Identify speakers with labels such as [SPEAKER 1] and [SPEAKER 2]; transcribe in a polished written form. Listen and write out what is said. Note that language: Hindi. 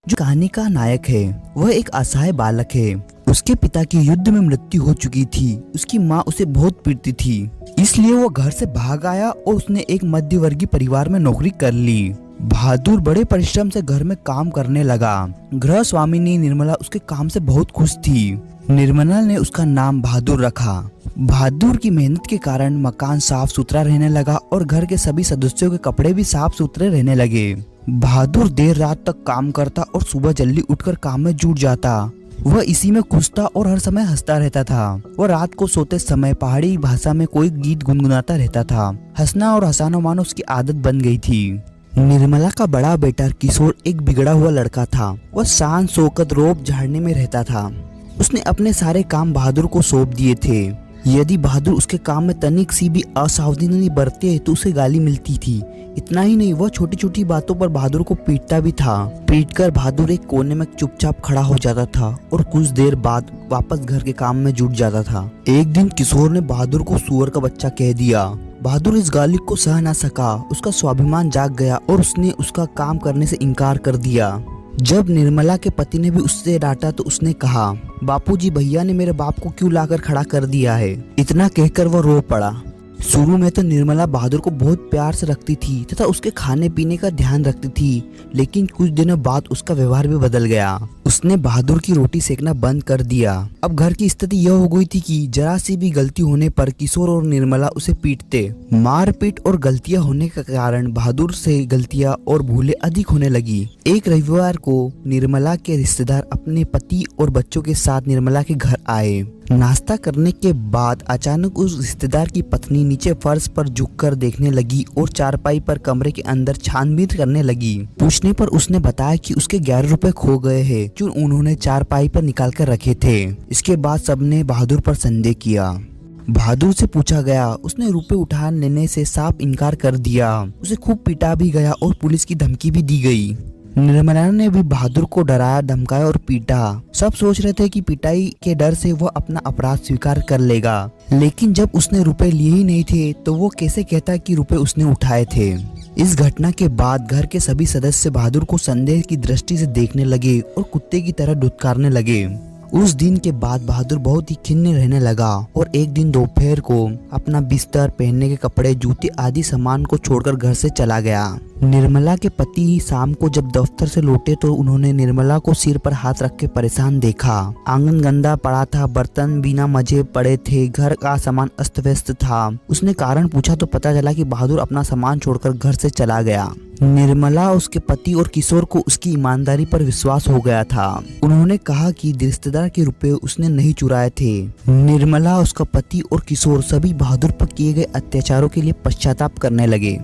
[SPEAKER 1] जो कहानी का नायक है वह एक असहाय बालक है। उसके पिता की युद्ध में मृत्यु हो चुकी थी। उसकी माँ उसे बहुत पीटती थी, इसलिए वो घर से भाग आया और उसने एक मध्यवर्गीय परिवार में नौकरी कर ली। बहादुर बड़े परिश्रम से घर में काम करने लगा। गृह स्वामिनी निर्मला उसके काम से बहुत खुश थी। निर्मला ने उसका नाम बहादुर रखा। बहादुर की मेहनत के कारण मकान साफ सुथरा रहने लगा और घर के सभी सदस्यों के कपड़े भी साफ सुथरे रहने लगे। बहादुर देर रात तक काम करता और सुबह जल्दी उठकर काम में जुट जाता। वह इसी में खुश था और हर समय हंसता रहता था। वह रात को सोते समय पहाड़ी भाषा में कोई गीत गुनगुनाता रहता था। हंसना और हंसाना मानो उसकी आदत बन गई थी। निर्मला का बड़ा बेटा किशोर एक बिगड़ा हुआ लड़का था। वह शांत शौकत रोब झाड़ने में रहता था। उसने अपने सारे काम बहादुर को सौंप दिए थे। यदि बहादुर उसके काम में तनिक सी भी असावधानी बरते तो उसे गाली मिलती थी। इतना ही नहीं, वह छोटी छोटी बातों पर बहादुर को पीटता भी था। पीटकर बहादुर एक कोने में चुपचाप खड़ा हो जाता था और कुछ देर बाद वापस घर के काम में जुट जाता था। एक दिन किशोर ने बहादुर को सुअर का बच्चा कह दिया। बहादुर इस गाली को सह न सका। उसका स्वाभिमान जाग गया और उसने उसका काम करने से इनकार कर दिया। जब निर्मला के पति ने भी उससे डांटा तो उसने कहा, बापूजी, भैया ने मेरे बाप को क्यों लाकर खड़ा कर दिया है। इतना कहकर वह रो पड़ा। शुरू में तो निर्मला बहादुर को बहुत प्यार से रखती थी तथा उसके खाने पीने का ध्यान रखती थी, लेकिन कुछ दिनों बाद उसका व्यवहार भी बदल गया। उसने बहादुर की रोटी सेकना बंद कर दिया। अब घर की स्थिति यह हो गई थी कि जरा सी भी गलती होने पर किशोर और निर्मला उसे पीटते। मारपीट और गलतियां होने के कारण बहादुर से गलतियां और भूलें अधिक होने लगी। एक रविवार को निर्मला के रिश्तेदार अपने पति और बच्चों के साथ निर्मला के घर आए। नाश्ता करने के बाद अचानक उस रिश्तेदार की पत्नी नीचे फर्श पर झुककर देखने लगी और चारपाई पर कमरे के अंदर छानबीन करने लगी। पूछने पर उसने बताया कि उसके 11 रुपए खो गए हैं जो उन्होंने चारपाई पर निकाल कर रखे थे। इसके बाद सबने बहादुर पर संदेह किया। बहादुर से पूछा गया, उसने रुपए उठा लेने से साफ इनकार कर दिया। उसे खूब पीटा भी गया और पुलिस की धमकी भी दी गई। निर्मला ने भी बहादुर को डराया, धमकाया और पीटा। सब सोच रहे थे कि पिटाई के डर से वह अपना अपराध स्वीकार कर लेगा, लेकिन जब उसने रुपए लिए ही नहीं थे तो वो कैसे कहता कि रुपए उसने उठाए थे। इस घटना के बाद घर के सभी सदस्य बहादुर को संदेह की दृष्टि से देखने लगे और कुत्ते की तरह धुतकारने लगे। उस दिन के बाद बहादुर बहुत ही खिन्न रहने लगा और एक दिन दोपहर को अपना बिस्तर, पहनने के कपड़े, जूते आदि सामान को छोड़कर घर से चला गया। निर्मला के पति शाम को जब दफ्तर से लौटे तो उन्होंने निर्मला को सिर पर हाथ रख के परेशान देखा। आंगन गंदा पड़ा था, बर्तन बिना मजे पड़े थे, घर का सामान अस्त व्यस्त था। उसने कारण पूछा तो पता चला कि बहादुर अपना सामान छोड़कर घर से चला गया। निर्मला, उसके पति और किशोर को उसकी ईमानदारी पर विश्वास हो गया था। उन्होंने कहा कि रिश्तेदार के रुपए उसने नहीं चुराए थे। निर्मला, उसका पति और किशोर सभी बहादुर पर किए गए अत्याचारों के लिए पश्चाताप करने लगे।